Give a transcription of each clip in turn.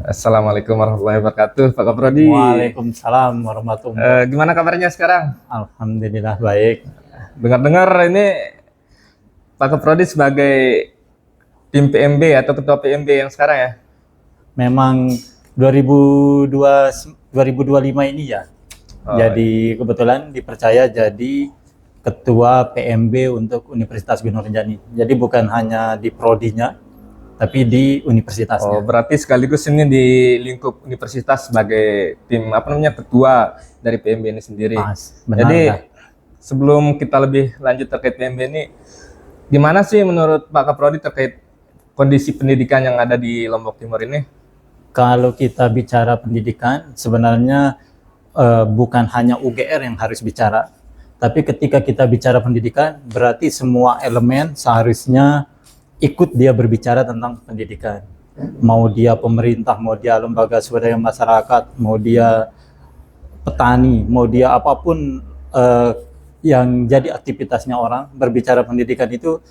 Assalamualaikum warahmatullahi wabarakatuh, Pak Kaprodi. Waalaikumsalam warahmatullahi wabarakatuh. Gimana kabarnya sekarang? Alhamdulillah baik. Dengar-dengar ini Pak Kaprodi sebagai tim PMB atau ketua PMB yang sekarang ya? Memang 2025 ini ya. Jadi kebetulan dipercaya jadi ketua PMB untuk Universitas Gunung Rinjani. Jadi bukan hanya di prodinya, tapi di universitasnya. Berarti sekaligus ini di lingkup universitas sebagai tim ketua dari PMB ini sendiri. Benar, jadi sebelum kita lebih lanjut terkait PMB ini, gimana sih menurut Pak Kaprodi terkait kondisi pendidikan yang ada di Lombok Timur ini? Kalau kita bicara pendidikan, sebenarnya bukan hanya UGR yang harus bicara, tapi ketika kita bicara pendidikan, berarti semua elemen seharusnya ikut dia berbicara tentang pendidikan. Mau dia pemerintah, mau dia lembaga swadaya masyarakat, mau dia petani, mau dia apapun yang jadi aktivitasnya orang, berbicara pendidikan itu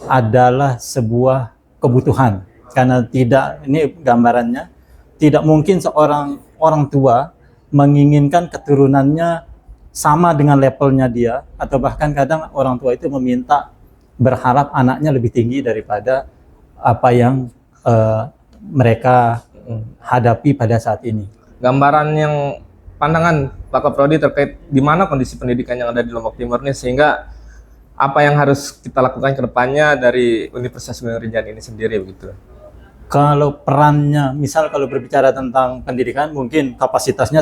adalah sebuah kebutuhan. Karena ini gambarannya, tidak mungkin seorang orang tua menginginkan keturunannya sama dengan levelnya dia, atau bahkan kadang orang tua itu berharap anaknya lebih tinggi daripada apa yang mereka hadapi pada saat ini. Gambaran yang pandangan Pak Kaprodi terkait di mana kondisi pendidikan yang ada di Lombok Timur ini, sehingga apa yang harus kita lakukan ke depannya dari Universitas Gunung Rinjani ini sendiri begitu. Kalau perannya, misal kalau berbicara tentang pendidikan, mungkin kapasitasnya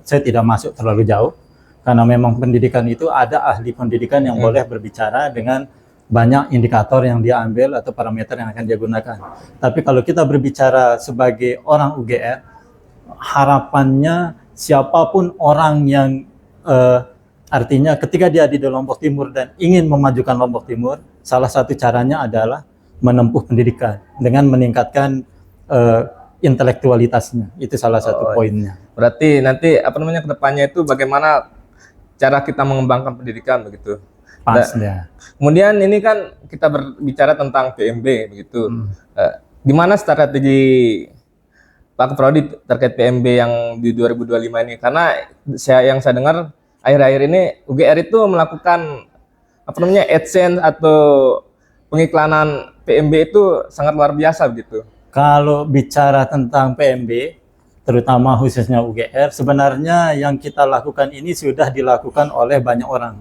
saya tidak masuk terlalu jauh, karena memang pendidikan itu ada ahli pendidikan yang boleh berbicara dengan banyak indikator yang dia ambil atau parameter yang akan dia gunakan. Tapi kalau kita berbicara sebagai orang UGR, harapannya siapapun orang yang artinya ketika dia di Lombok Timur dan ingin memajukan Lombok Timur, salah satu caranya adalah menempuh pendidikan dengan meningkatkan intelektualitasnya. Itu salah satu poinnya. Berarti nanti ke depannya itu bagaimana cara kita mengembangkan pendidikan begitu. Pasnya. Kemudian ini kan kita berbicara tentang PMB begitu. Gimana strategi Pak Kaprodi terkait PMB yang di 2025 ini? Karena yang saya dengar akhir-akhir ini UGR itu melakukan AdSense atau pengiklanan PMB itu sangat luar biasa begitu. Kalau bicara tentang PMB, terutama khususnya UGR, sebenarnya yang kita lakukan ini sudah dilakukan oleh banyak orang.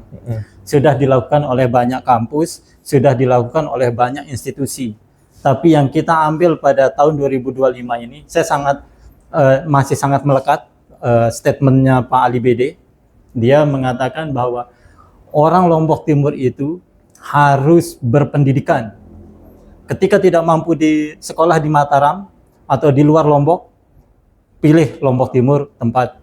Sudah dilakukan oleh banyak kampus, sudah dilakukan oleh banyak institusi. Tapi yang kita ambil pada tahun 2025 ini, saya masih sangat melekat statementnya Pak Ali Bede. Dia mengatakan bahwa orang Lombok Timur itu harus berpendidikan. Ketika tidak mampu di sekolah di Mataram atau di luar Lombok, pilih Lombok Timur tempat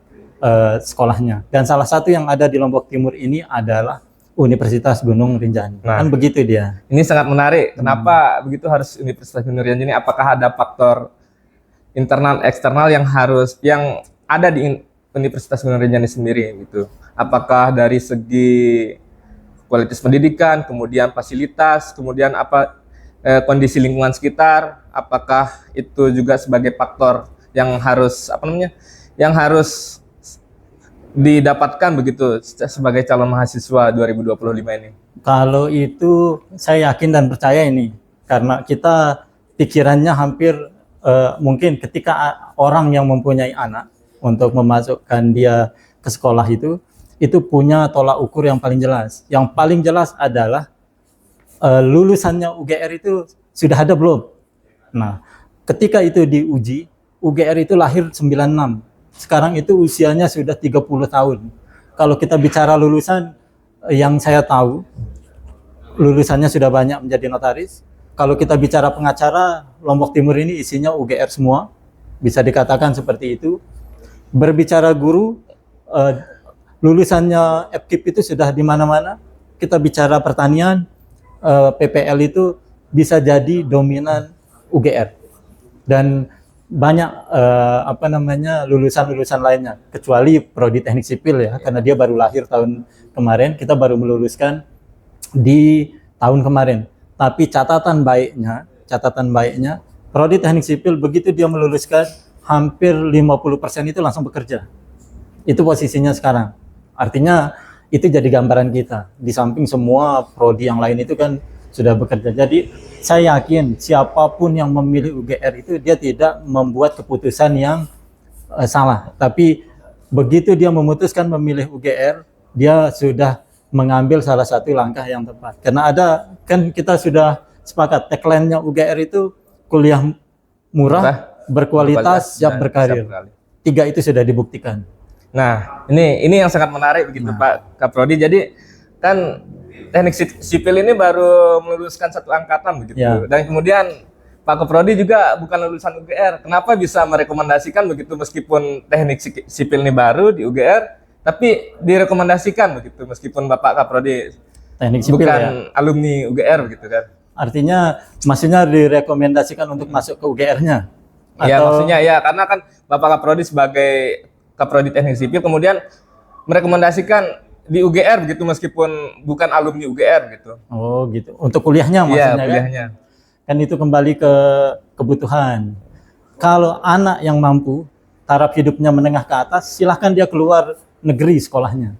sekolahnya. Dan salah satu yang ada di Lombok Timur ini adalah Universitas Gunung Rinjani. Kan begitu dia. Ini sangat menarik. Kenapa begitu harus Universitas Gunung Rinjani? Apakah ada faktor internal eksternal yang ada di Universitas Gunung Rinjani sendiri gitu? Apakah dari segi kualitas pendidikan, kemudian fasilitas, kemudian kondisi lingkungan sekitar, apakah itu juga sebagai faktor yang harus didapatkan begitu sebagai calon mahasiswa 2025 ini? Kalau itu saya yakin dan percaya ini, karena kita pikirannya hampir mungkin ketika orang yang mempunyai anak untuk memasukkan dia ke sekolah itu punya tolak ukur yang paling jelas. Yang paling jelas adalah lulusannya UGR itu sudah ada belum? Nah, ketika itu diuji, UGR itu lahir 96. Sekarang itu usianya sudah 30 tahun. Kalau kita bicara lulusan, yang saya tahu, lulusannya sudah banyak menjadi notaris. Kalau kita bicara pengacara, Lombok Timur ini isinya UGR semua. Bisa dikatakan seperti itu. Berbicara guru, lulusannya FKIP itu sudah di mana-mana. Kita bicara pertanian, PPL itu bisa jadi dominan UGR. Dan banyak lulusan-lulusan lainnya, kecuali prodi teknik sipil ya, karena dia baru lahir tahun kemarin, kita baru meluluskan di tahun kemarin. Tapi catatan baiknya Prodi teknik sipil begitu dia meluluskan hampir 50% itu langsung bekerja. Itu posisinya sekarang. Artinya itu jadi gambaran kita. Di samping semua prodi yang lain itu kan sudah bekerja. Jadi saya yakin siapapun yang memilih UGR itu dia tidak membuat keputusan yang salah. Tapi begitu dia memutuskan memilih UGR, dia sudah mengambil salah satu langkah yang tepat. Karena kan kita sudah sepakat tagline-nya UGR itu kuliah murah, berkualitas, siap berkarir. 3 itu sudah dibuktikan. Nah, ini yang sangat menarik begitu Pak Kaprodi. Jadi kan teknik sipil ini baru meluluskan 1 angkatan begitu. Ya. Dan kemudian Pak Kaprodi juga bukan lulusan UGR. Kenapa bisa merekomendasikan begitu meskipun teknik sipil ini baru di UGR, tapi direkomendasikan begitu meskipun Bapak Kaprodi Teknik sipil bukan alumni UGR begitu kan? Artinya maksudnya direkomendasikan untuk masuk ke UGR-nya? Iya, maksudnya ya karena kan Bapak Kaprodi sebagai Kaprodi teknik sipil kemudian merekomendasikan di UGR begitu meskipun bukan alumni UGR gitu. Oh gitu. Untuk kuliahnya maksudnya? Iya, kuliahnya. Kan itu kembali ke kebutuhan. Kalau anak yang mampu, taraf hidupnya menengah ke atas, silahkan dia keluar negeri sekolahnya.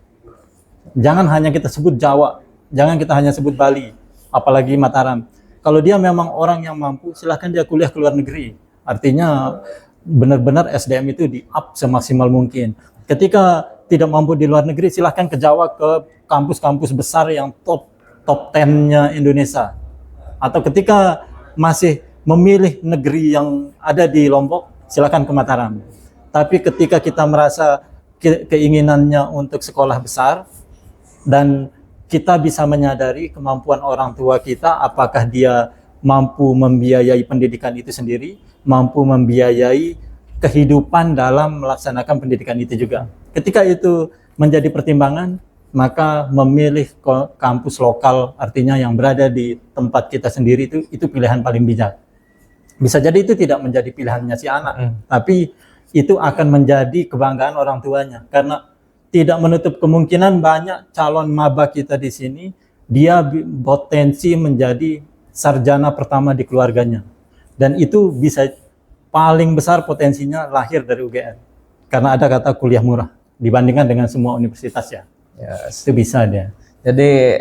Jangan hanya kita sebut Jawa, jangan kita hanya sebut Bali, apalagi Mataram. Kalau dia memang orang yang mampu, silahkan dia kuliah ke luar negeri. Artinya benar-benar SDM itu di-up semaksimal mungkin. Ketika tidak mampu di luar negeri, silahkan ke Jawa, ke kampus-kampus besar yang top 10-nya Indonesia. Atau ketika masih memilih negeri yang ada di Lombok, silahkan ke Mataram. Tapi ketika kita merasa keinginannya untuk sekolah besar, dan kita bisa menyadari kemampuan orang tua kita, apakah dia mampu membiayai pendidikan itu sendiri, mampu membiayai kehidupan dalam melaksanakan pendidikan itu juga. Ketika itu menjadi pertimbangan, maka memilih kampus lokal, artinya yang berada di tempat kita sendiri itu pilihan paling bijak. Bisa jadi itu tidak menjadi pilihannya si anak, tapi itu akan menjadi kebanggaan orang tuanya. Karena tidak menutup kemungkinan banyak calon maba kita di sini, dia potensi menjadi sarjana pertama di keluarganya. Dan itu bisa paling besar potensinya lahir dari UGR. Karena ada kata kuliah murah dibandingkan dengan semua universitas ya. Yes. Itu bisa dia. Jadi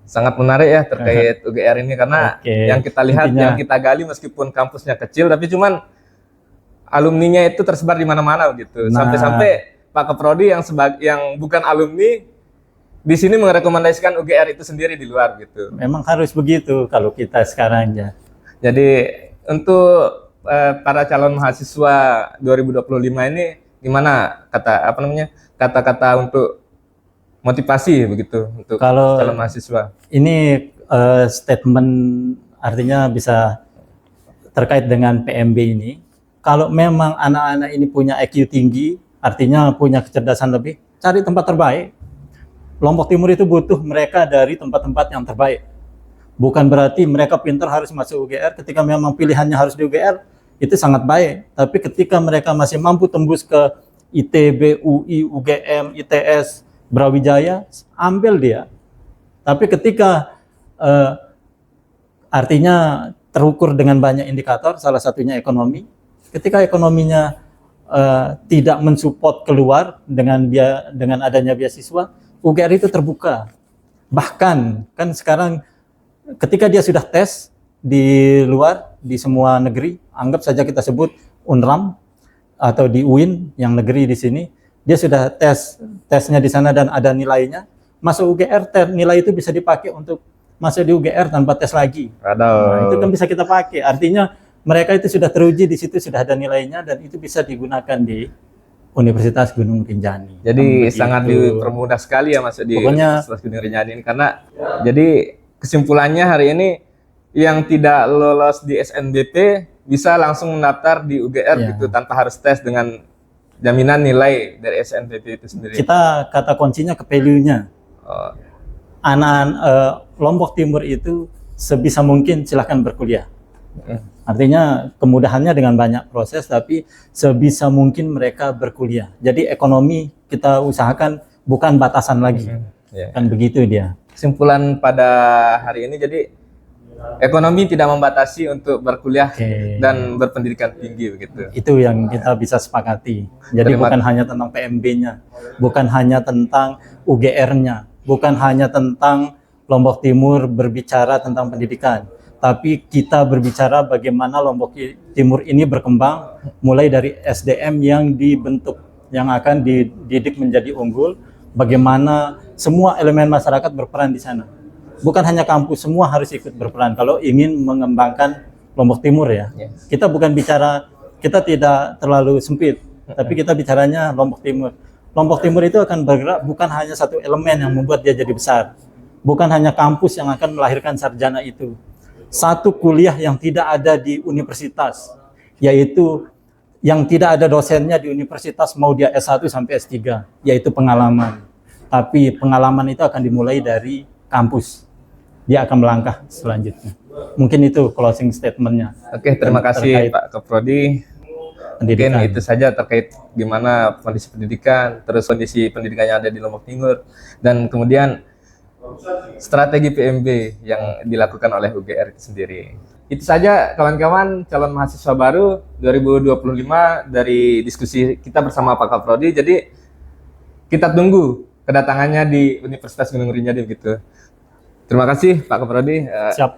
sangat menarik ya terkait UGR ini karena yang kita lihat, yang kita gali meskipun kampusnya kecil, tapi cuman alumninya itu tersebar di mana-mana gitu. Sampai-sampai Pak Kaprodi yang bukan alumni di sini merekomendasikan UGR itu sendiri di luar gitu. Memang harus begitu kalau kita sekarang ya. Jadi untuk para calon mahasiswa 2025 ini gimana kata-kata untuk motivasi begitu untuk kalau calon mahasiswa? Ini statement artinya bisa terkait dengan PMB ini. Kalau memang anak-anak ini punya IQ tinggi, artinya punya kecerdasan lebih, cari tempat terbaik. Lombok Timur itu butuh mereka dari tempat-tempat yang terbaik. Bukan berarti mereka pintar harus masuk UGR, ketika memang pilihannya harus di UGR, itu sangat baik. Tapi ketika mereka masih mampu tembus ke ITB, UI, UGM, ITS, Brawijaya, ambil dia. Tapi ketika artinya terukur dengan banyak indikator, salah satunya ekonomi, ketika ekonominya tidak mensupport keluar dengan adanya beasiswa, UGR itu terbuka. Bahkan kan sekarang ketika dia sudah tes di luar, di semua negeri, anggap saja kita sebut UNRAM atau di UIN yang negeri di sini, dia sudah tesnya di sana dan ada nilainya, masuk UGR nilai itu bisa dipakai untuk masuk di UGR tanpa tes lagi. Nah, itu kan bisa kita pakai. Artinya mereka itu sudah teruji di situ, sudah ada nilainya, dan itu bisa digunakan di Universitas Gunung Rinjani. Jadi sangat dipermudah sekali ya masuk di Universitas Gunung Rinjani ini, karena jadi kesimpulannya hari ini yang tidak lolos di SNBP bisa langsung mendaftar di UGR gitu tanpa harus tes dengan jaminan nilai dari SNBP itu sendiri. Kita kata kuncinya ke value-nya. Anak Lombok Timur itu sebisa mungkin silahkan berkuliah. Artinya kemudahannya dengan banyak proses, tapi sebisa mungkin mereka berkuliah. Jadi ekonomi kita usahakan bukan batasan lagi. Kan begitu dia. Kesimpulan pada hari ini, jadi ekonomi tidak membatasi untuk berkuliah Oke. dan berpendidikan tinggi begitu. Itu yang kita bisa sepakati. Jadi Terima- bukan hanya tentang PMB-nya, bukan hanya tentang UGR-nya, bukan hanya tentang Lombok Timur berbicara tentang pendidikan, tapi kita berbicara bagaimana Lombok Timur ini berkembang mulai dari SDM yang dibentuk, yang akan dididik menjadi unggul, bagaimana semua elemen masyarakat berperan di sana. Bukan hanya kampus, semua harus ikut berperan kalau ingin mengembangkan Lombok Timur ya. Yes. Kita bukan bicara, kita tidak terlalu sempit, tapi kita bicaranya Lombok Timur. Lombok Timur itu akan bergerak bukan hanya satu elemen yang membuat dia jadi besar. Bukan hanya kampus yang akan melahirkan sarjana itu. Satu kuliah yang tidak ada di universitas, yaitu yang tidak ada dosennya di universitas mau dia S1 sampai S3, yaitu pengalaman. Tapi pengalaman itu akan dimulai dari kampus. Dia akan melangkah selanjutnya. Mungkin itu closing statement-nya. Oke, terima kasih Terkait Pak Kaprodi. Mungkin pendidikan. itu saja terkait gimana kondisi pendidikan, terus kondisi pendidikan yang ada di Lombok Timur, dan kemudian strategi PMB yang dilakukan oleh UGR itu sendiri. Itu saja kawan-kawan calon mahasiswa baru 2025 dari diskusi kita bersama Pak Kaprodi. Jadi kita tunggu kedatangannya di Universitas Gunung Rinjani begitu. Terima kasih Pak Kaprodi. Siap.